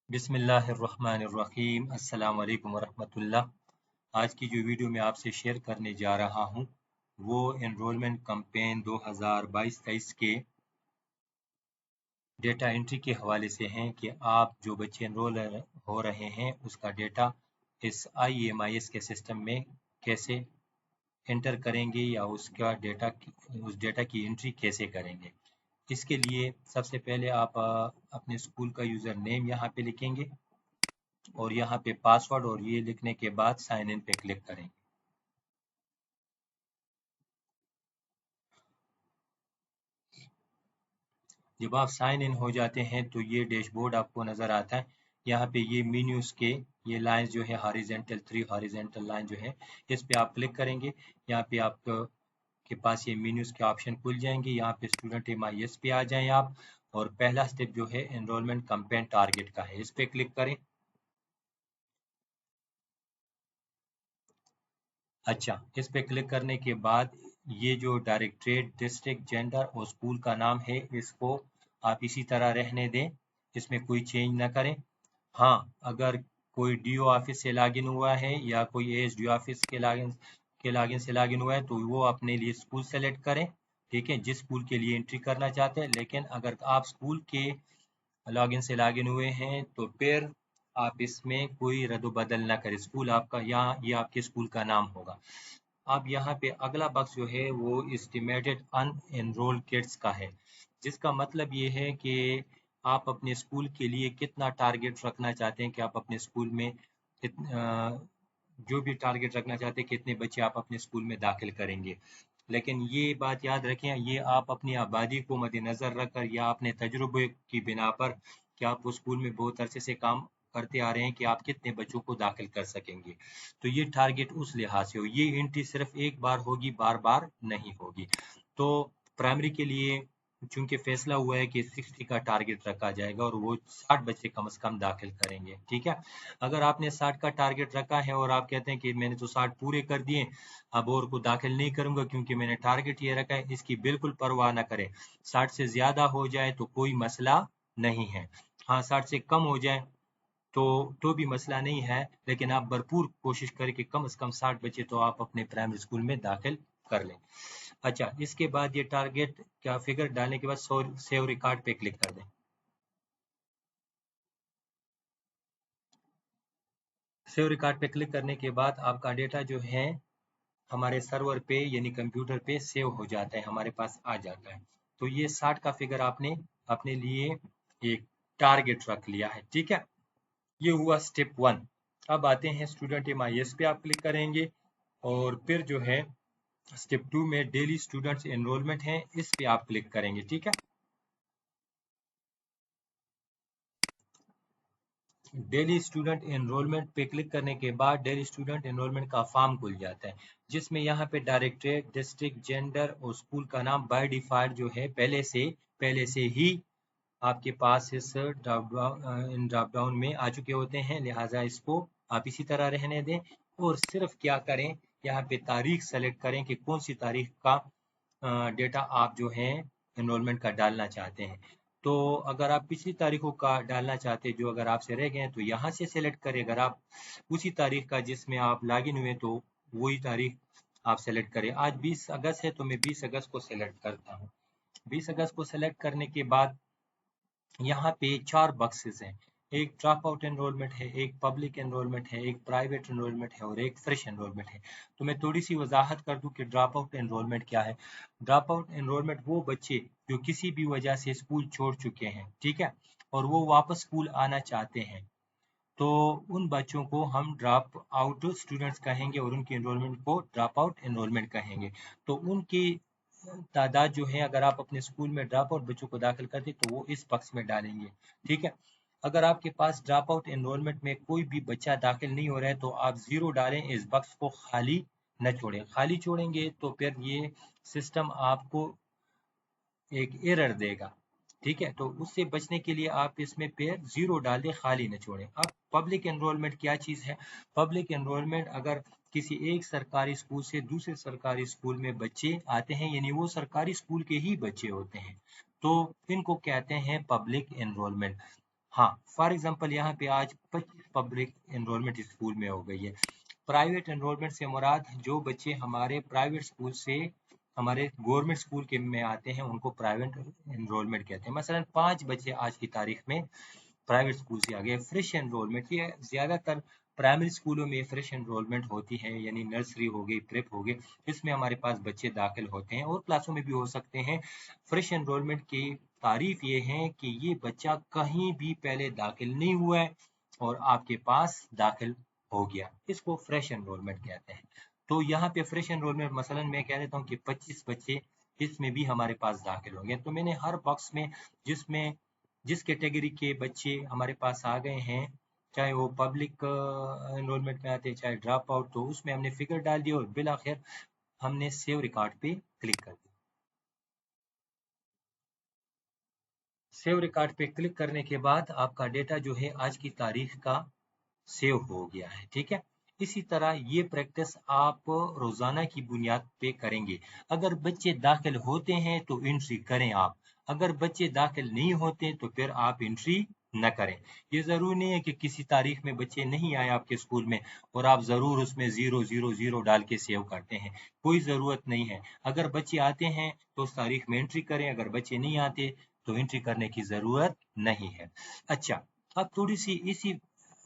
बिस्मिल्लाहिर्रहमानिर्रहीम। अस्सलाम वालेकुम वरहमतुल्लाह। आज की जो वीडियो मैं आपसे शेयर करने जा रहा हूँ वो एनरोलमेंट कैंपेन 2022-23 के डेटा एंट्री के हवाले से हैं कि आप जो बच्चे एनरोल हो रहे हैं उसका डेटा इस IEMIS के सिस्टम में कैसे एंटर करेंगे या उसका उस डेटा की एंट्री कैसे करेंगे। इसके लिए सबसे पहले आप अपने स्कूल का यूज़र नेम यहाँ पे लिखेंगे और यहाँ पे पासवर्ड और ये लिखने के बाद साइन इन पे क्लिक करें। जब आप साइन इन हो जाते हैं तो ये डैशबोर्ड आपको नज़र आता है। यहाँ पे ये मेन्यूज के ये लाइन जो है हॉरिजॉन्टल 3 हॉरिजॉन्टल लाइन जो है इस पे आप क्लिक करेंगे। यहाँ पे आप के पास ये मेन्यूज के ऑप्शन खुल जाएंगे। यहाँ पे स्टूडेंट MIS पे आ जाएं आप और पहला स्टेप जो है एनरोलमेंट कैंपेन टारगेट का है, इस पे क्लिक करें। अच्छा, इस पे क्लिक करने के बाद ये जो डायरेक्टरेट डिस्ट्रिक्ट जेंडर और स्कूल का नाम है इसको आप इसी तरह रहने दें, इसमें कोई चेंज ना करें। हाँ, अगर कोई DO ऑफिस से लॉगिन हुआ है या कोई ASD ऑफिस के लॉगिन से लॉगिन हुआ है तो वो अपने लिए स्कूल सेलेक्ट करें, ठीक है, जिस स्कूल के लिए एंट्री करना चाहते हैं। लेकिन अगर आप स्कूल के लॉगिन से लॉगिन हुए हैं तो फिर आप इसमें कोई रद्द-बदल ना करें। स्कूल आपका यहाँ ये आपके स्कूल का नाम होगा। अब यहाँ पे अगला बक्स जो है वो एस्टिमेटेड अनएनरोल्ड किड्स का है, जिसका मतलब ये है कि आप अपने स्कूल के लिए कितना टारगेट रखना चाहते हैं कि आप अपने स्कूल में जो भी टारगेट रखना चाहते हैं कितने बच्चे आप अपने स्कूल में दाखिल करेंगे। लेकिन ये बात याद रखें, ये आप अपनी आबादी को मद्देनजर रखकर या अपने तजुर्बे की बिना पर कि आप उस स्कूल में बहुत अरसे से काम करते आ रहे हैं कि आप कितने बच्चों को दाखिल कर सकेंगे। तो ये टारगेट उस लिहाज से हो, ये एंट्री सिर्फ एक बार होगी, बार बार नहीं होगी। तो प्राइमरी के लिए चूंकि फैसला हुआ है कि 60 का टारगेट रखा जाएगा और वो 60 बच्चे कम से कम दाखिल करेंगे, ठीक है। अगर आपने 60 का टारगेट रखा है और आप कहते हैं कि मैंने तो 60 पूरे कर दिए, अब और को दाखिल नहीं करूंगा क्योंकि मैंने टारगेट ये रखा है, इसकी बिल्कुल परवाह ना करें। 60 से ज्यादा हो जाए तो कोई मसला नहीं है। हाँ, 60 से कम हो जाए तो भी मसला नहीं है, लेकिन आप भरपूर कोशिश करें कि कम से कम 60 बच्चे तो आप अपने प्राइमरी स्कूल में दाखिल कर लें। अच्छा, इसके बाद ये टारगेट का फिगर डालने के बाद सेव रिकॉर्ड पे क्लिक कर दें। सेव रिकॉर्ड पे क्लिक करने के बाद आपका डेटा जो है हमारे सर्वर पे यानी कंप्यूटर पे सेव हो जाता है, हमारे पास आ जाता है। तो ये 60 का फिगर आपने अपने लिए एक टारगेट रख लिया है, ठीक है। ये हुआ स्टेप 1। अब आते हैं स्टूडेंट MIS पे आप क्लिक करेंगे और फिर जो है स्टेप 2 में डेली स्टूडेंट्स एनरोलमेंट है, इस पे आप क्लिक करेंगे, ठीक है। डेली स्टूडेंट एनरोलमेंट पे क्लिक करने के बाद डेली स्टूडेंट एनरोलमेंट का फॉर्म खुल जाता है, जिसमें यहाँ पे डायरेक्टरेट डिस्ट्रिक्ट जेंडर और स्कूल का नाम बाय डिफॉल्ट जो है पहले से ही आपके पास इस ड्रॉप डाउन में आ चुके होते हैं, लिहाजा इसको आप इसी तरह रहने दें और सिर्फ क्या करें, यहाँ पे तारीख सेलेक्ट करें कि कौन सी तारीख का डेटा आप जो है एनरोलमेंट का डालना चाहते हैं। तो अगर आप पिछली तारीखों का डालना चाहते हैं जो अगर आपसे रह गए हैं तो यहाँ से सेलेक्ट करें। अगर आप उसी तारीख का जिसमें आप लॉगिन हुए तो वही तारीख आप सेलेक्ट करें। आज 20 अगस्त है तो मैं 20 अगस्त को सेलेक्ट करता हूँ। 20 अगस्त को सेलेक्ट करने के बाद यहाँ पे 4 बक्सेस हैं। एक ड्रॉप आउट एनरोलमेंट है, एक पब्लिक एनरोलमेंट है, एक प्राइवेट एनरोलमेंट है और एक फ्रेश एनरोलमेंट है। तो मैं थोड़ी सी वजाहत कर दूं कि ड्रॉप आउट एनरोलमेंट क्या है। ड्रॉप आउट एनरोलमेंट वो बच्चे जो किसी भी वजह से स्कूल छोड़ चुके हैं, ठीक है, और वो वापस स्कूल आना चाहते हैं, तो उन बच्चों को हम ड्रॉप आउट स्टूडेंट्स कहेंगे और उनकी एनरोलमेंट को ड्रॉप आउट एनरोलमेंट कहेंगे। तो उनकी तादाद जो है अगर आप अपने स्कूल में ड्रॉप आउट बच्चों को दाखिल करते तो वो इस बक्स में डालेंगे, ठीक है। अगर आपके पास ड्रॉप आउट एनरोलमेंट में कोई भी बच्चा दाखिल नहीं हो रहा है तो आप 0 डालें, इस बक्स को खाली न छोड़ें। खाली छोड़ेंगे तो फिर ये सिस्टम आपको एक एरर देगा, ठीक है। तो उससे बचने के लिए आप इसमें पेयर 0 डाल दें, खाली न छोड़ें। अब पब्लिक एनरोलमेंट क्या चीज़ है? पब्लिक एनरोलमेंट अगर किसी एक सरकारी स्कूल से दूसरे सरकारी स्कूल में बच्चे आते हैं यानी वो सरकारी स्कूल के ही बच्चे होते हैं तो इनको कहते हैं पब्लिक एनरोलमेंट। हाँ, फॉर एग्जांपल यहाँ पे आज 25 पब्लिक एनरोलमेंट स्कूल में हो गई है। प्राइवेट एनरोलमेंट से मुराद जो बच्चे हमारे प्राइवेट स्कूल से हमारे गवर्नमेंट स्कूल के में आते हैं उनको प्राइवेट एनरोलमेंट कहते हैं। मसलन 5 बच्चे आज की तारीख में प्राइवेट स्कूल से आ गए। फ्रेश एनरोलमेंट, ये ज़्यादातर प्राइमरी स्कूलों में फ्रेश एनरोलमेंट होती है, यानी नर्सरी हो गई, प्रेप हो गई, इसमें हमारे पास बच्चे दाखिल होते हैं और क्लासों में भी हो सकते हैं। फ्रेश एनरोलमेंट की तारीफ ये है कि ये बच्चा कहीं भी पहले दाखिल नहीं हुआ है और आपके पास दाखिल हो गया, इसको फ्रेश एनरोलमेंट कहते हैं। तो यहाँ पे फ्रेश एनरोलमेंट मसलन मैं कह देता हूँ कि 25 बच्चे इसमें भी हमारे पास दाखिल होंगे। तो मैंने हर बॉक्स में जिसमें जिस कैटेगरी के बच्चे हमारे पास आ गए हैं, चाहे वो पब्लिक एनरोलमेंट में आते हैं चाहे ड्रॉप आउट, तो उसमें हमने फिगर डाल दी और बिल आखिर हमने सेव रिकॉर्ड पे क्लिक कर दिया। सेव रिकॉर्ड पे क्लिक करने के बाद आपका डेटा जो है आज की तारीख का सेव हो गया है, ठीक है। इसी तरह ये प्रैक्टिस आप रोजाना की बुनियाद पे करेंगे। अगर बच्चे दाखिल होते हैं तो एंट्री करें आप, अगर बच्चे दाखिल नहीं होते तो फिर आप एंट्री न करें। ये जरूरी नहीं है कि किसी तारीख में बच्चे नहीं आए आपके स्कूल में और आप जरूर उसमें 000 डाल के सेव करते हैं, कोई जरूरत नहीं है। अगर बच्चे आते हैं तो उस तारीख में एंट्री करें, अगर बच्चे नहीं आते तो एंट्री करने की जरूरत नहीं है। अच्छा, अब थोड़ी सी इसी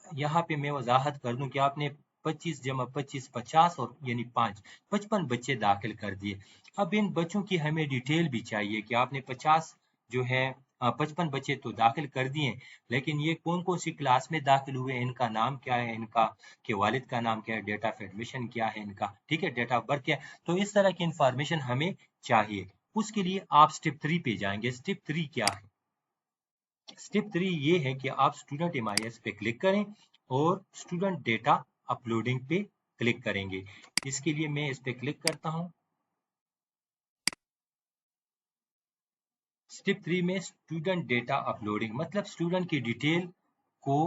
यहाँ पे मैं वजाहत कर दूं कि आपने 25 जमा 25 50 और यानी 5 55 बच्चे दाखिल कर दिए। अब इन बच्चों की हमें डिटेल भी चाहिए कि आपने 50 जो है 55 बच्चे तो दाखिल कर दिए, लेकिन ये कौन कौन सी क्लास में दाखिल हुए, इनका नाम क्या है, इनका के वालिद का नाम क्या है, डेट ऑफ एडमिशन क्या है इनका, ठीक है, डेट ऑफ बर्थ क्या है। तो इस तरह की इंफॉर्मेशन हमें चाहिए। उसके लिए आप स्टेप 3 पे जाएंगे। स्टेप 3 क्या है? स्टेप 3 ये है कि आप स्टूडेंट MIS पे क्लिक करें और स्टूडेंट डेटा अपलोडिंग पे क्लिक करेंगे। इसके लिए मैं इस पे क्लिक करता हूं। स्टेप 3 में स्टूडेंट डेटा अपलोडिंग मतलब स्टूडेंट की डिटेल को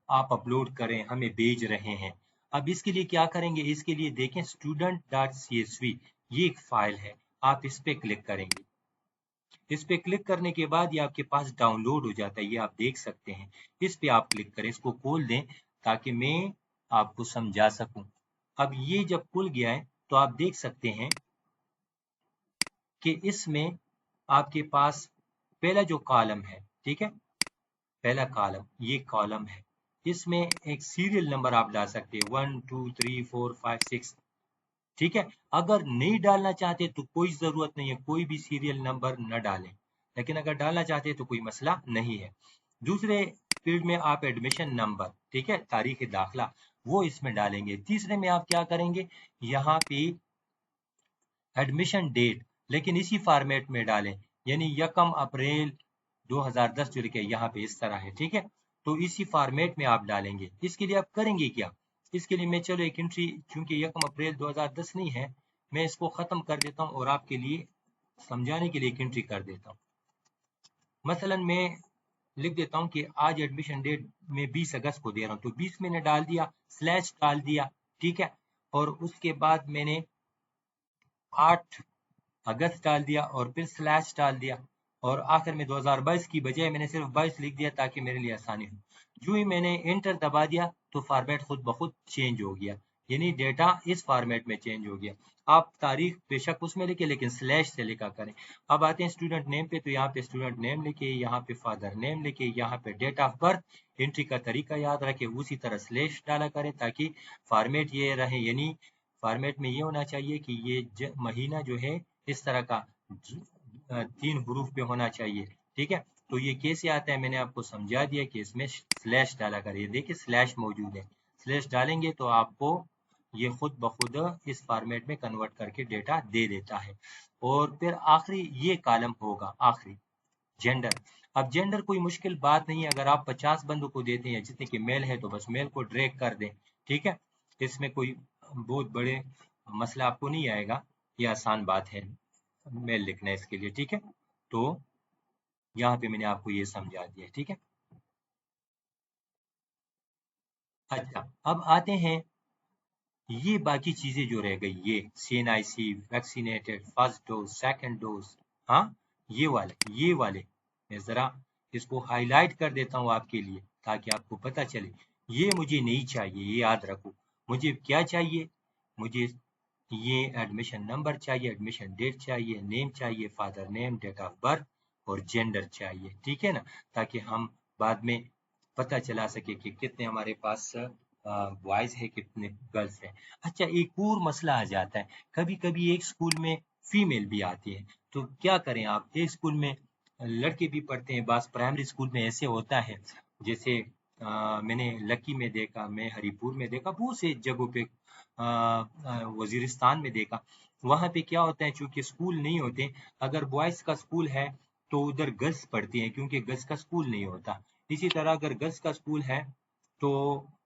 आप अपलोड करें, हमें भेज रहे हैं। अब इसके लिए क्या करेंगे? इसके लिए देखें student.csv, ये एक फाइल है, आप इस पे क्लिक करेंगे। इस पे क्लिक करने के बाद ये आपके पास डाउनलोड हो जाता है, ये आप देख सकते हैं। इस पे आप क्लिक करें, इसको खोल दें ताकि मैं आपको समझा सकूं। अब ये जब खुल गया है तो आप देख सकते हैं कि इसमें आपके पास पहला जो कॉलम है, ठीक है, पहला कॉलम ये कॉलम है, इसमें एक सीरियल नंबर आप डाल सकते हैं 1 2 3 4 5 6, ठीक है। अगर नहीं डालना चाहते तो कोई जरूरत नहीं है, कोई भी सीरियल नंबर न डालें, लेकिन अगर डालना चाहते हैं तो कोई मसला नहीं है। दूसरे फील्ड में आप एडमिशन नंबर, ठीक है, तारीख दाखिला, वो इसमें डालेंगे। तीसरे में आप क्या करेंगे? यहाँ पे एडमिशन डेट, लेकिन इसी फॉर्मेट में डालें, यानी 1 अप्रैल 2010 जो लिखे यहाँ पे इस तरह है, ठीक है। तो इसी फॉर्मेट में आप डालेंगे। इसके लिए आप करेंगे क्या? इसके लिए मैं चलो एक एंट्री, क्योंकि 1 अप्रैल 2010 नहीं है, मैं इसको खत्म कर देता हूँ और आपके लिए समझाने के लिए एक एंट्री कर देता हूँ। मसलन मैं लिख देता हूँ कि आज एडमिशन डेट में 20 अगस्त को दे रहा हूँ, तो 20 मैंने डाल दिया, स्लैश डाल दिया, ठीक है। और उसके बाद मैंने 8 अगस्त डाल दिया और फिर स्लैश डाल दिया और आखिर में 2022 की बजाय मैंने सिर्फ 22 लिख दिया ताकि मेरे लिए आसानी हो। जो ही मैंने एंटर दबा दिया तो फॉर्मेट खुद ब खुद चेंज हो गया, यानी डेटा इस फॉर्मेट में चेंज हो गया। आप तारीख बेशक उसमें लिखे लेकिन स्लैश से लिखा करें। अब आते हैं स्टूडेंट नेम पे, तो यहाँ पे स्टूडेंट नेम लिखे, यहाँ पे फादर नेम लिखे, यहाँ पे डेट ऑफ बर्थ, एंट्री का तरीका याद रखे, उसी तरह स्लैश डाला करें ताकि फॉर्मेट ये रहे, यानी फॉर्मेट में ये होना चाहिए कि ये महीना जो है इस तरह का 3 हरूफ पे होना चाहिए, ठीक है। तो ये कैसे आता है मैंने आपको समझा दिया कि इसमें स्लैश डाला कर, ये देखिए स्लैश मौजूद है, स्लैश डालेंगे तो आपको ये खुद ब खुद इस फॉर्मेट में कन्वर्ट करके डेटा दे देता है। और फिर आखिरी ये कॉलम होगा आखिरी, जेंडर। अब जेंडर कोई मुश्किल बात नहीं है, अगर आप 50 बंदों को देते हैं जितने की मेल है तो बस मेल को ड्रैग कर दें, ठीक है। इसमें कोई बहुत बड़े मसला आपको नहीं आएगा, ये आसान बात है मेल लिखना है इसके लिए, ठीक है। तो यहाँ पे मैंने आपको ये समझा दिया, ठीक है। अच्छा, अब आते हैं ये बाकी चीजें जो रह गई, ये CNIC, vaccinated, first dose, second dose, हाँ ये वाले मैं जरा इसको हाईलाइट कर देता हूँ आपके लिए ताकि आपको पता चले। ये मुझे नहीं चाहिए, ये याद रखो। मुझे क्या चाहिए? मुझे ये एडमिशन नंबर चाहिए, एडमिशन डेट चाहिए, नेम चाहिए, father name, date of birth और जेंडर चाहिए, ठीक है ना, ताकि हम बाद में पता चला सके कि कितने हमारे पास बॉयज है, कितने गर्ल्स हैं। अच्छा, एक और मसला आ जाता है, कभी कभी एक स्कूल में फीमेल भी आती है, तो क्या करें आप? एक स्कूल में लड़के भी पढ़ते हैं, बस प्राइमरी स्कूल में ऐसे होता है, जैसे मैंने लकी में देखा, मैं हरिपुर में देखा, बहुत से जगहों पे वजीरिस्तान में देखा। वहां पे क्या होता है, चूंकि स्कूल नहीं होते, अगर बॉयज का स्कूल है तो उधर गर्ल्स पढ़ती हैं, क्योंकि गर्ल्स का स्कूल नहीं होता। इसी तरह अगर गर्ल्स का स्कूल है तो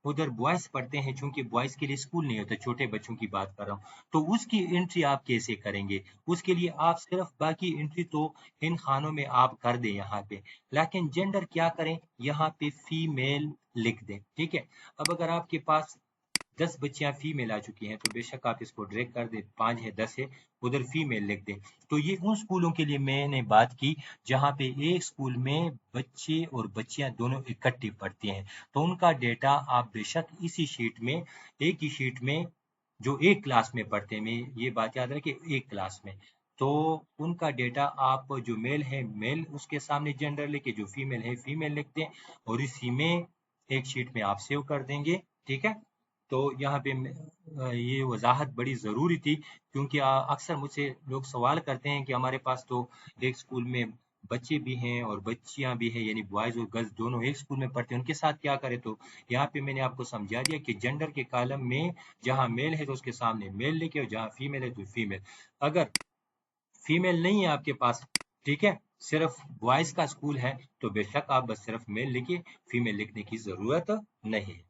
उधर बॉयज पढ़ते हैं, चूंकि बॉयज के लिए स्कूल नहीं होता, छोटे बच्चों की बात कर रहा हूँ। तो उसकी एंट्री आप कैसे करेंगे? उसके लिए आप सिर्फ बाकी एंट्री तो इन खानों में आप कर दें यहाँ पे, लेकिन जेंडर क्या करें? यहाँ पे फीमेल लिख दें, ठीक है। अब अगर आपके पास 10 बच्चियां फीमेल आ चुकी हैं तो बेशक आप इसको ड्रैग कर दें, 5 है 10 है, उधर फीमेल लिख दें। तो ये उन स्कूलों के लिए मैंने बात की जहाँ पे एक स्कूल में बच्चे और बच्चियां दोनों इकट्ठी पढ़ती हैं, तो उनका डेटा आप बेशक इसी शीट में, एक ही शीट में, जो एक क्लास में पढ़ते हैं, मैं ये बात याद रखें, एक क्लास में, तो उनका डेटा आप जो मेल है मेल, उसके सामने जेंडर लिखे, जो फीमेल है फीमेल लिख दें, और इसी में एक शीट में आप सेव कर देंगे, ठीक है। तो यहाँ पे ये वजाहत बड़ी ज़रूरी थी, क्योंकि अक्सर मुझसे लोग सवाल करते हैं कि हमारे पास तो एक स्कूल में बच्चे भी हैं और बच्चियां भी हैं, यानी बॉयज और गर्ल्स दोनों एक स्कूल में पढ़ते हैं, उनके साथ क्या करें? तो यहाँ पे मैंने आपको समझा दिया कि जेंडर के कॉलम में जहाँ मेल है तो उसके सामने मेल लिखे, और जहाँ फीमेल है तो फीमेल। अगर फीमेल नहीं है आपके पास, ठीक है, सिर्फ बॉयज का स्कूल है, तो बेशक आप बस सिर्फ मेल लिखिए, फीमेल लिखने की जरूरत नहीं है।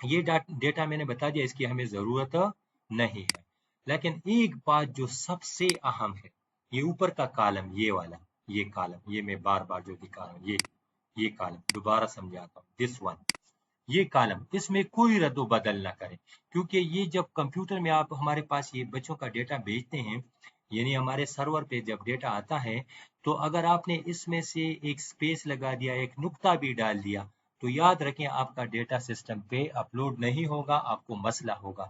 ये डेटा मैंने बता दिया, इसकी हमें जरूरत नहीं है। लेकिन एक बात जो सबसे अहम है, ये ऊपर का कॉलम, ये वाला, ये कॉलम, ये मैं बार बार जो दिखा रहा हूँ, ये कॉलम दोबारा समझाता हूँ, दिस वन, ये कॉलम, इसमें कोई रद्दो बदल ना करें, क्योंकि ये जब कंप्यूटर में आप हमारे पास ये बच्चों का डेटा भेजते हैं, यानी हमारे सर्वर पे जब डेटा आता है, तो अगर आपने इसमें से एक स्पेस लगा दिया, एक नुक्ता भी डाल दिया, तो याद रखें आपका डेटा सिस्टम पे अपलोड नहीं होगा, आपको मसला होगा।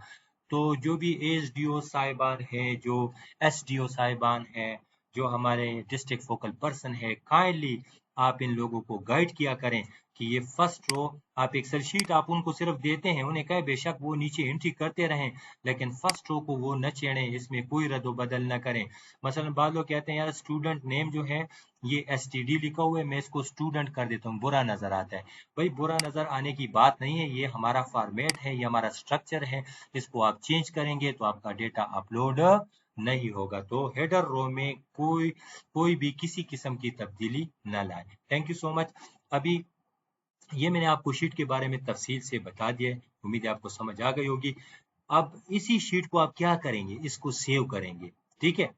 तो जो भी एसडीओ साहिबान है, जो एसडीओ साहिबान है, जो हमारे डिस्ट्रिक्ट फोकल पर्सन है, काइंडली आप इन लोगों को गाइड किया करें कि ये फर्स्ट रो, आप एक्सेल शीट आप उनको सिर्फ देते हैं, उन्हें कहे बेशक वो नीचे एंट्री करते रहें, लेकिन फर्स्ट रो को वो न छेड़ें, इसमें कोई रद्द बदल न करें। मसलन बाद लोग कहते हैं यार स्टूडेंट नेम जो है ये एसटीडी लिखा हुआ है, मैं इसको स्टूडेंट कर देता हूँ, बुरा नजर आता है। भाई बुरा नजर आने की बात नहीं है, ये हमारा फॉर्मेट है, ये हमारा स्ट्रक्चर है, इसको आप चेंज करेंगे तो आपका डेटा अपलोड नहीं होगा। तो हेडर रो में कोई भी किसी किस्म की तब्दीली न लाए। Thank you so much. अभी ये मैंने आपको शीट के बारे में तफसील से बता दिया है, उम्मीद है आपको समझ आ गई होगी। अब इसी शीट को आप क्या करेंगे? इसको सेव करेंगे, ठीक है।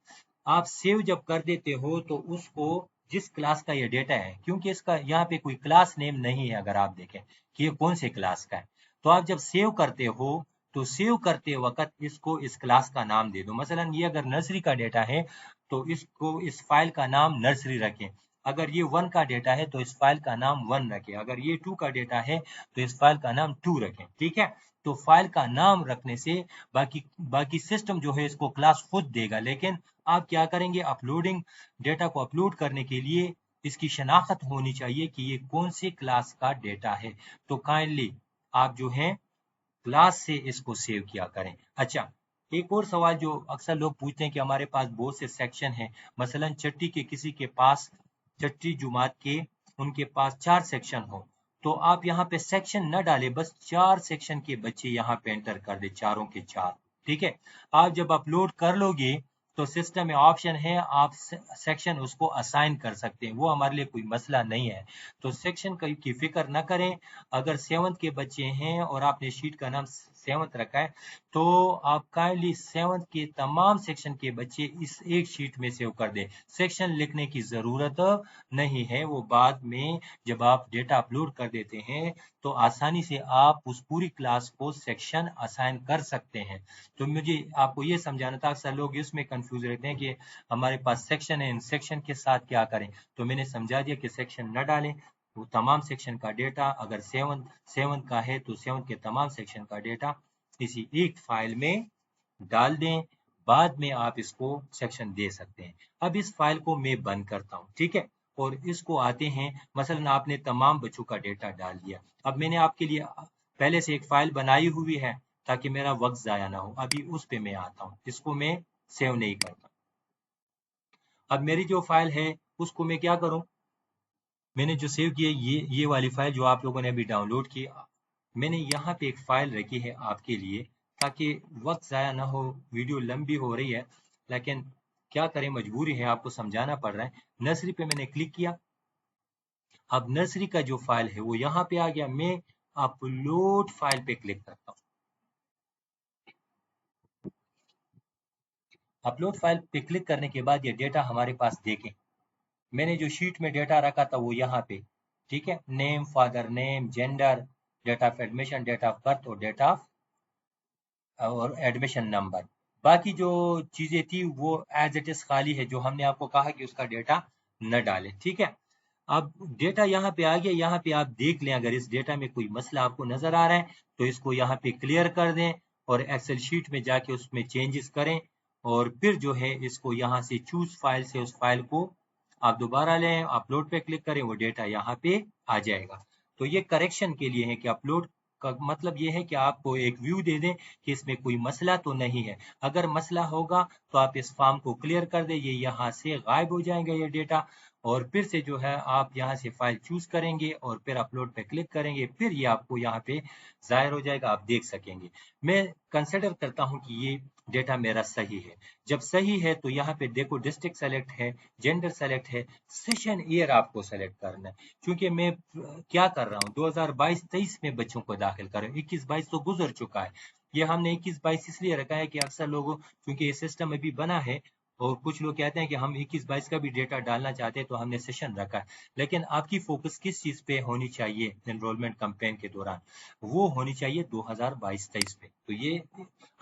आप सेव जब कर देते हो तो उसको, जिस क्लास का ये डेटा है, क्योंकि इसका यहाँ पे कोई क्लास नेम नहीं है, अगर आप देखें कि ये कौन से क्लास का है, तो आप जब सेव करते हो तो सेव करते वक्त इसको इस क्लास का नाम दे दो। मसलन ये अगर नर्सरी का डेटा है तो इसको, इस फाइल का नाम नर्सरी रखें। अगर ये 1 का डेटा है तो इस फाइल का नाम 1 रखें। अगर ये 2 का डेटा है तो इस फाइल का नाम 2 रखें, ठीक है। तो फाइल का नाम रखने से बाकी बाकी सिस्टम जो है इसको क्लास खुद देगा, लेकिन आप क्या करेंगे? अपलोडिंग, डेटा को अपलोड करने के लिए इसकी शनाख्त होनी चाहिए कि ये कौन सी क्लास का डेटा है। तो काइंडली आप जो है क्लास से इसको सेव किया करें। अच्छा, एक और सवाल जो अक्सर लोग पूछते हैं कि हमारे पास बहुत से सेक्शन हैं, मसलन चट्टी के किसी के पास, चट्टी जुमात के उनके पास 4 सेक्शन हो, तो आप यहाँ पे सेक्शन न डालें, बस 4 सेक्शन के बच्चे यहाँ पे एंटर कर दे, चारों के 4, ठीक है। आप जब अपलोड कर लोगे तो सिस्टम में ऑप्शन है, आप सेक्शन उसको असाइन कर सकते हैं, वो हमारे लिए कोई मसला नहीं है। तो सेक्शन की फिक्र ना करें। अगर 7th के बच्चे हैं और आपने शीट का नाम 7th रखा है, तो आप काइंडली 7th के तमाम सेक्शन के बच्चे इस एक शीट में सेव कर दें। सेक्शन लिखने की ज़रूरत नहीं है, वो बाद में जब आप डेटा अपलोड कर देते हैं तो आसानी से आप उस पूरी क्लास को सेक्शन असाइन कर सकते हैं। तो मुझे आपको ये समझाना था, अक्सर लोग इसमें कंफ्यूज रहते हैं कि हमारे पास सेक्शन है, इन सेक्शन के साथ क्या करें। तो मैंने समझा दिया कि सेक्शन न डालें, वो तमाम सेक्शन का डेटा अगर 7 का है तो 7 के तमाम सेक्शन का डेटा इसी एक फाइल में डाल दें, बाद में आप इसको सेक्शन दे सकते हैं। अब इस फाइल को मैं बंद करता हूं, ठीक है, और इसको आते हैं, मसलन आपने तमाम बच्चों का डेटा डाल दिया। अब मैंने आपके लिए पहले से एक फाइल बनाई हुई है ताकि मेरा वक्त जाया ना हो। अभी उस पे मैं आता हूँ, इसको मैं सेव नहीं करता। अब मेरी जो फाइल है उसको मैं क्या करूं, मैंने जो सेव किया ये वाली फाइल जो आप लोगों ने अभी डाउनलोड की, मैंने यहाँ पे एक फाइल रखी है आपके लिए ताकि वक्त ज़ाया ना हो। वीडियो लंबी हो रही है लेकिन क्या करें, मजबूरी है, आपको समझाना पड़ रहा है। नर्सरी पे मैंने क्लिक किया, अब नर्सरी का जो फाइल है वो यहाँ पे आ गया। मैं अपलोड फाइल पे क्लिक करता हूँ। अपलोड फाइल पे क्लिक करने के बाद ये डेटा हमारे पास देखें, मैंने जो शीट में डेटा रखा था वो यहाँ पे, ठीक है, name, father name, gender, date of admission, date of birth और डेट ऑफ और एडमिशन नंबर। बाकी जो चीजें थी वो एज इट इज खाली है, जो हमने आपको कहा कि उसका डेटा न डालें, ठीक है। अब डेटा यहाँ पे आ गया, यहाँ पे आप देख लें, अगर इस डेटा में कोई मसला आपको नजर आ रहा है तो इसको यहाँ पे क्लियर कर दें और एक्सेल शीट में जाके उसमें चेंजेस करें, और फिर जो है इसको यहाँ से चूज फाइल से उस फाइल को आप दोबारा लें, अपलोड पे क्लिक करें, वो डेटा यहाँ पे आ जाएगा। तो ये करेक्शन के लिए है कि अपलोड का मतलब ये है कि आपको एक व्यू दे दें कि इसमें कोई मसला तो नहीं है। अगर मसला होगा तो आप इस फॉर्म को क्लियर कर दें, ये यहाँ से गायब हो जाएंगे ये डेटा, और फिर से जो है आप यहाँ से फाइल चूज करेंगे और फिर अपलोड पे क्लिक करेंगे, फिर ये आपको यहाँ पे जाहिर हो जाएगा, आप देख सकेंगे। मैं कंसिडर करता हूँ कि ये डेटा मेरा सही है। जब सही है तो यहाँ पे देखो डिस्ट्रिक्ट सेलेक्ट है, जेंडर सेलेक्ट है, सेशन ईयर आपको सेलेक्ट करना है। क्योंकि मैं क्या कर रहा हूँ, 2022-23 में बच्चों को दाखिल कर रहा हूँ, 21-22 तो गुजर चुका है। ये हमने 21-22 इसलिए रखा है कि अक्सर लोगों, क्योंकि ये सिस्टम अभी बना है और कुछ लोग कहते हैं कि हम 21-22 का भी डेटा डालना चाहते हैं तो हमने सेशन रखा है। लेकिन आपकी फोकस किस चीज पे होनी चाहिए एनरोलमेंट कैंपेन के दौरान, वो होनी चाहिए 2022-23 पे। तो ये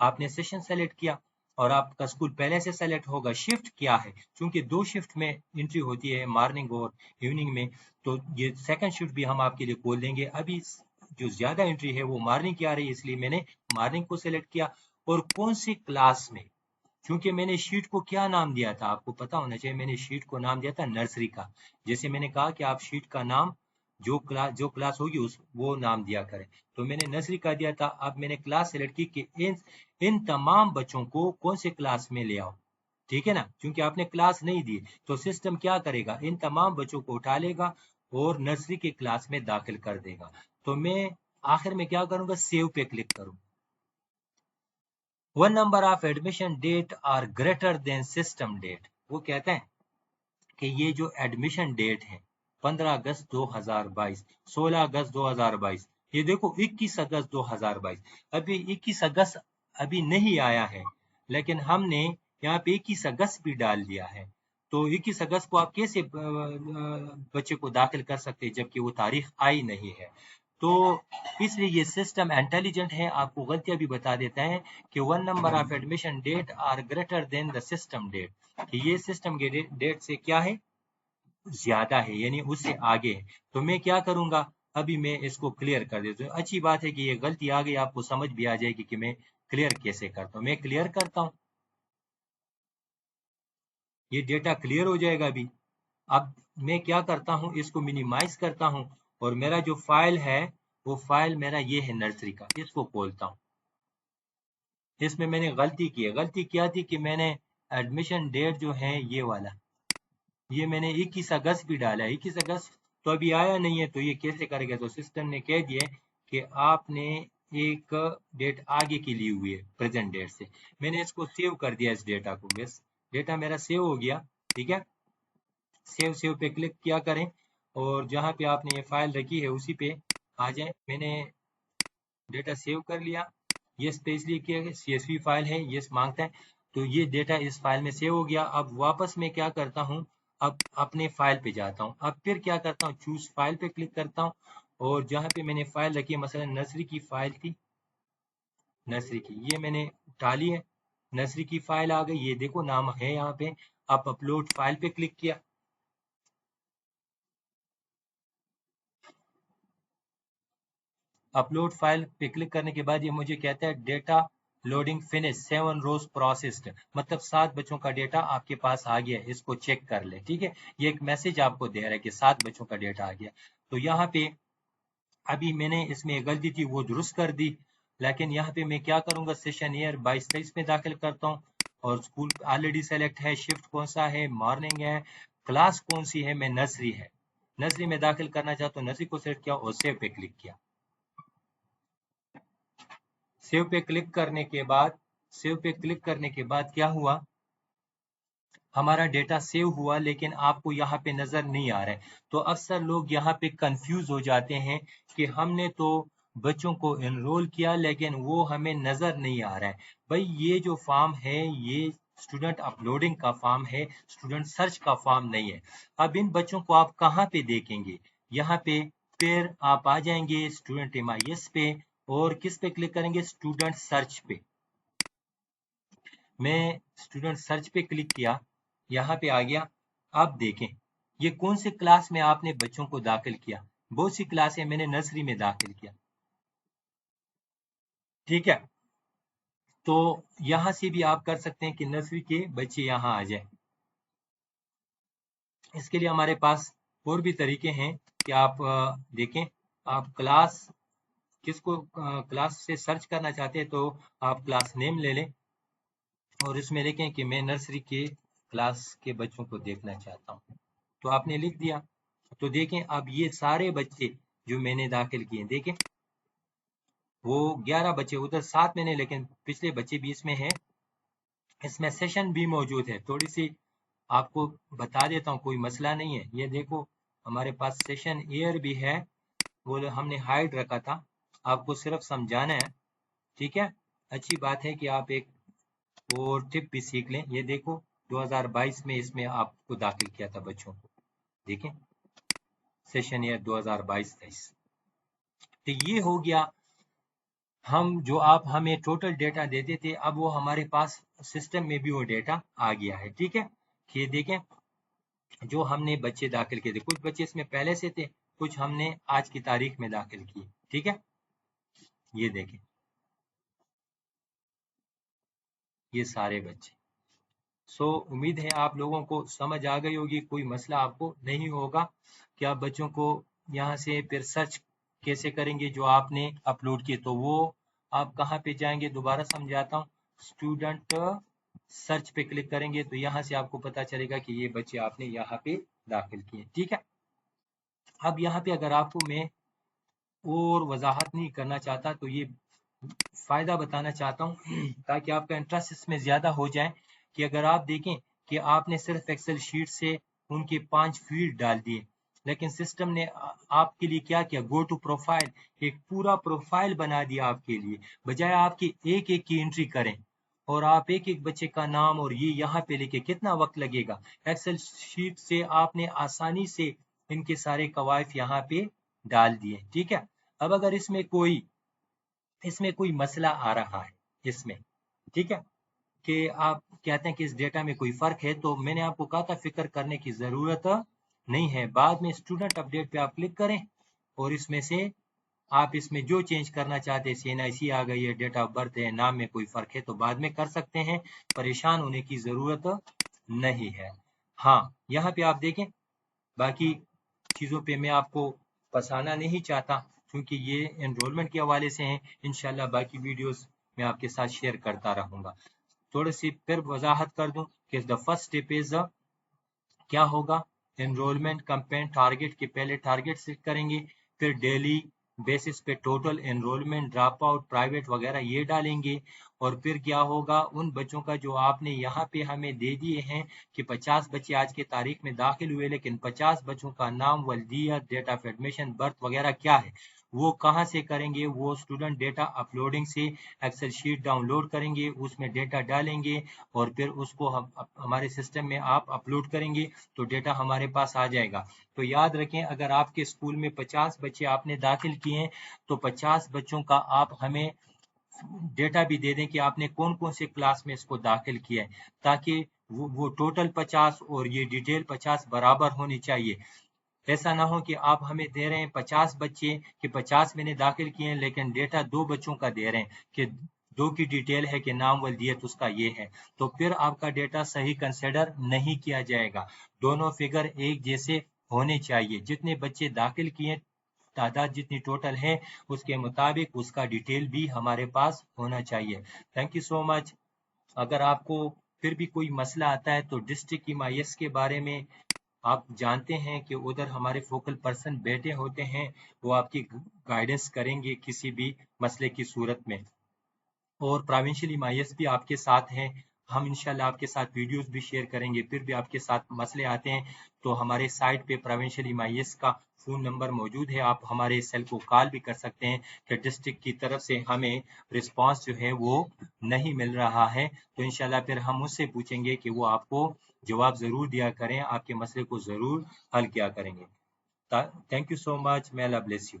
आपने सेशन सेलेक्ट किया और आपका स्कूल पहले से सेलेक्ट होगा। शिफ्ट क्या है, क्योंकि 2 शिफ्ट में एंट्री होती है, मॉर्निंग और इवनिंग में, तो ये सेकंड शिफ्ट भी हम आपके लिए खोल देंगे। अभी जो ज्यादा एंट्री है वो मॉर्निंग की आ रही है, इसलिए मैंने मॉर्निंग को सिलेक्ट किया। और कौन सी क्लास में, क्योंकि मैंने शीट को क्या नाम दिया था आपको पता होना चाहिए, मैंने शीट को नाम दिया था नर्सरी का। जैसे मैंने कहा कि आप शीट का नाम जो क्लास होगी उस वो नाम दिया करें, तो मैंने नर्सरी का दिया था। अब मैंने क्लास सेलेक्ट की कि इन तमाम बच्चों को कौन से क्लास में ले आओ, ठीक है ना, क्योंकि आपने क्लास नहीं दी तो सिस्टम क्या करेगा, इन तमाम बच्चों को उठा लेगा और नर्सरी के क्लास में दाखिल कर देगा। तो मैं आखिर में क्या करूंगा, सेव पे क्लिक करूंगा। One number of admission date are greater than system date, वो कहते हैं कि ये जो एडमिशन डेट है 15 अगस्त 2022, 16 अगस्त 2022, ये देखो 21 अगस्त 2022, अभी 21 अगस्त अभी नहीं आया है, लेकिन हमने यहाँ पे 21 अगस्त भी डाल दिया है। तो 21 अगस्त को आप कैसे बच्चे को दाखिल कर सकते हैं जबकि वो तारीख आई नहीं है। तो इसलिए ये सिस्टम इंटेलिजेंट है, आपको गलतियां भी बता देता है कि one number of admission date are greater than the system date, कि ये सिस्टम के डेट से क्या है, ज्यादा है, यानी उससे आगे है। तो मैं क्या करूंगा, अभी मैं इसको क्लियर कर देता हूँ। अच्छी बात है कि ये गलती आ गई, आपको समझ भी आ जाएगी कि मैं क्लियर कैसे करता हूँ। मैं क्लियर करता हूँ, ये डेटा क्लियर हो जाएगा अभी। अब मैं क्या करता हूँ, इसको मिनिमाइज करता हूँ और मेरा जो फाइल है वो फाइल मेरा ये है नर्सरी का, इसको खोलता हूँ। इसमें मैंने गलती की है, गलती क्या थी कि मैंने एडमिशन डेट जो है ये वाला, ये मैंने 21 अगस्त भी डाला है, 21 अगस्त तो अभी आया नहीं है, तो ये कैसे करेगा। तो सिस्टम ने कह दिया कि आपने एक डेट आगे की ली हुई है प्रेजेंट डेट से। मैंने इसको सेव कर दिया इस डेटा को, बस डेटा मेरा सेव हो गया, ठीक है। सेव सेव पे क्लिक किया करें और जहाँ पे आपने ये फाइल रखी है उसी पे आ जाए। मैंने डेटा सेव कर लिया यस पे इसलिए किया गया, CSV फाइल है, यस मांगता है, तो ये डेटा इस फाइल में सेव हो गया। अब वापस मैं क्या करता हूँ, अब अपने फाइल पे जाता हूँ। अब फिर क्या करता हूँ, चूज फाइल पे क्लिक करता हूँ, और जहाँ पे मैंने फाइल रखी है, मसलन नर्सरी की फाइल थी, नर्सरी की, ये मैंने डाली है, नर्सरी की फाइल आ गई, ये देखो नाम है यहाँ पे। अब अपलोड फाइल पे क्लिक किया, अपलोड फाइल पे क्लिक करने के बाद ये मुझे कहता है डेटा लोडिंग फिनिश 7 रोज प्रोसेस्ड, मतलब 7 बच्चों का डेटा आपके पास आ गया है, इसको चेक कर ले। ठीक है, ये एक मैसेज आपको दे रहा है कि 7 बच्चों का डेटा आ गया। तो यहाँ पे अभी मैंने इसमें गलती थी वो दुरुस्त कर दी, लेकिन यहाँ पे मैं क्या करूंगा, सेशन ईयर 22-23 में दाखिल करता हूँ, और स्कूल ऑलरेडी सेलेक्ट है, शिफ्ट कौन सा है, मॉर्निंग है, क्लास कौन सी है, मैं नर्सरी है, नर्सरी में दाखिल करना चाहता हूँ, नर्सरी को सेलेक्ट किया और सेव पे क्लिक किया। सेव पे क्लिक करने के बाद, सेव पे क्लिक करने के बाद क्या हुआ, हमारा डेटा सेव हुआ, लेकिन आपको यहाँ पे नजर नहीं आ रहा है। तो अक्सर लोग यहाँ पे कंफ्यूज हो जाते हैं कि हमने तो बच्चों को एनरोल किया लेकिन वो हमें नजर नहीं आ रहा है। भाई ये जो फॉर्म है ये स्टूडेंट अपलोडिंग का फॉर्म है, स्टूडेंट सर्च का फॉर्म नहीं है। अब इन बच्चों को आप कहाँ पे देखेंगे, यहाँ पे फिर आप आ जाएंगे स्टूडेंट MIS पे, और किस पे क्लिक करेंगे, स्टूडेंट सर्च पे। मैं स्टूडेंट सर्च पे क्लिक किया, यहाँ पे आ गया। आप देखें ये कौन से क्लास में आपने बच्चों को दाखिल किया, बहुत सी क्लासें मैंने नर्सरी में दाखिल किया। ठीक है, तो यहाँ से भी आप कर सकते हैं कि नर्सरी के बच्चे यहाँ आ जाए। इसके लिए हमारे पास और भी तरीके हैं कि आप देखें, आप क्लास किसको क्लास से सर्च करना चाहते हैं तो आप क्लास नेम ले लें, और इसमें लिखें कि मैं नर्सरी के क्लास के बच्चों को देखना चाहता हूँ, तो आपने लिख दिया। तो देखें अब ये सारे बच्चे जो मैंने दाखिल किए, देखें वो 11 बच्चे, उधर 7 मैंने, लेकिन पिछले बच्चे भी इसमें हैं। इसमें सेशन भी मौजूद है, थोड़ी सी आपको बता देता हूँ, कोई मसला नहीं है। ये देखो हमारे पास सेशन ईयर भी है, वो हमने हाइड रखा था, आपको सिर्फ समझाना है। ठीक है, अच्छी बात है कि आप एक और टिप भी सीख लें। ये देखो 2022 में इसमें आपको दाखिल किया था बच्चों को, देखें सेशन ईयर 2022-23। तो ये हो गया, हम जो आप हमें टोटल डेटा देते थे, अब वो हमारे पास सिस्टम में भी वो डेटा आ गया है। ठीक है, ये देखें जो हमने बच्चे दाखिल किए थे, कुछ बच्चे इसमें पहले से थे, कुछ हमने आज की तारीख में दाखिल किए। ठीक है, ये देखें ये सारे बच्चे। सो उम्मीद है आप लोगों को समझ आ गई होगी, कोई मसला आपको नहीं होगा कि आप बच्चों को यहाँ से फिर सर्च कैसे करेंगे, जो आपने अपलोड किए तो वो आप कहाँ पे जाएंगे, दोबारा समझाता हूँ, स्टूडेंट सर्च पे क्लिक करेंगे तो यहाँ से आपको पता चलेगा कि ये बच्चे आपने यहाँ पे दाखिल किए। ठीक है, अब यहाँ पे अगर आपको मैं और वजाहत नहीं करना चाहता तो ये फायदा बताना चाहता हूँ ताकि आपका इंटरेस्ट इसमें ज्यादा हो जाए, कि अगर आप देखें कि आपने सिर्फ एक्सेल शीट से उनके 5 फील्ड डाल दिए, लेकिन सिस्टम ने आपके लिए क्या किया, गो टू प्रोफाइल, एक पूरा प्रोफाइल बना दिया आपके लिए, बजाय आपकी एक एक की एंट्री करें और आप एक एक बच्चे का नाम और ये यहाँ पे लिखे, कितना वक्त लगेगा। एक्सेल शीट से आपने आसानी से इनके सारे कवायद यहाँ पे डाल दिए। ठीक है, अब अगर इसमें कोई मसला आ रहा है इसमें, ठीक है, कि आप कहते हैं कि इस डेटा में कोई फर्क है, तो मैंने आपको कहा था फिक्र करने की जरूरत नहीं है। बाद में स्टूडेंट अपडेट पे आप क्लिक करें और इसमें से आप इसमें जो चेंज करना चाहते हैं, CNIC आ गई है, डेट ऑफ बर्थ है, नाम में कोई फर्क है तो बाद में कर सकते हैं, परेशान होने की जरूरत नहीं है। हाँ, यहाँ पे आप देखें, बाकी चीज़ों पे मैं आपको फंसाना नहीं चाहता क्योंकि ये एनरोलमेंट के हवाले से हैं। इंशाल्लाह बाकी वीडियोस मैं आपके साथ शेयर करता रहूँगा। थोड़ी सी फिर वजाहत कर दूं कि द फर्स्ट स्टेप इज क्या होगा, एनरोलमेंट कैंपेन टारगेट के पहले टारगेट सेट करेंगे, फिर डेली बेसिस पे total enrolment, drop out, private वगैरह ये डालेंगे, और फिर क्या होगा, उन बच्चों का जो आपने यहाँ पे हमें दे दिए हैं कि 50 बच्चे आज के तारीख में दाखिल हुए, लेकिन 50 बच्चों का नाम, वल्दियत, डेट ऑफ एडमिशन, बर्थ वगैरह क्या है, वो कहाँ से करेंगे? वो स्टूडेंट डेटा अपलोडिंग से एक्सेल शीट डाउनलोड करेंगे, उसमें डेटा डालेंगे और फिर उसको हम हमारे सिस्टम में आप अपलोड करेंगे तो डेटा हमारे पास आ जाएगा। तो याद रखें, अगर आपके स्कूल में 50 बच्चे आपने दाखिल किए हैं तो 50 बच्चों का आप हमें डेटा भी दे दें कि आपने कौन कौन से क्लास में इसको दाखिल किया है, ताकि वो टोटल 50 और ये डिटेल 50 बराबर होनी चाहिए। ऐसा ना हो कि आप हमें दे रहे हैं 50 बच्चे कि 50 मैंने दाखिल किए हैं, लेकिन डेटा 2 बच्चों का दे रहे हैं कि 2 की डिटेल है कि नाम वल्दियत उसका ये है, तो फिर आपका डेटा सही कंसिडर नहीं किया जाएगा। दोनों फिगर एक जैसे होने चाहिए, जितने बच्चे दाखिल किए तादाद जितनी टोटल है उसके मुताबिक उसका डिटेल भी हमारे पास होना चाहिए। Thank you so much. अगर आपको फिर भी कोई मसला आता है तो डिस्ट्रिक्ट EMIS के बारे में आप जानते हैं कि उधर हमारे फोकल पर्सन बैठे होते हैं, वो आपकी गाइडेंस करेंगे किसी भी मसले की सूरत में। और प्रोविंशियल EMIS भी आपके साथ हैं, हम इंशाल्लाह आपके साथ वीडियोस भी शेयर करेंगे। फिर भी आपके साथ मसले आते हैं तो हमारे साइट पे प्रोविंशियल EMIS का फ़ोन नंबर मौजूद है, आप हमारे सेल को कॉल भी कर सकते हैं कि डिस्ट्रिक्ट की तरफ से हमें रिस्पांस जो है वो नहीं मिल रहा है, तो इंशाल्लाह फिर हम उससे पूछेंगे कि वो आपको जवाब ज़रूर दिया करें, आपके मसले को ज़रूर हल किया करेंगे। Thank you so much, may Allah bless you।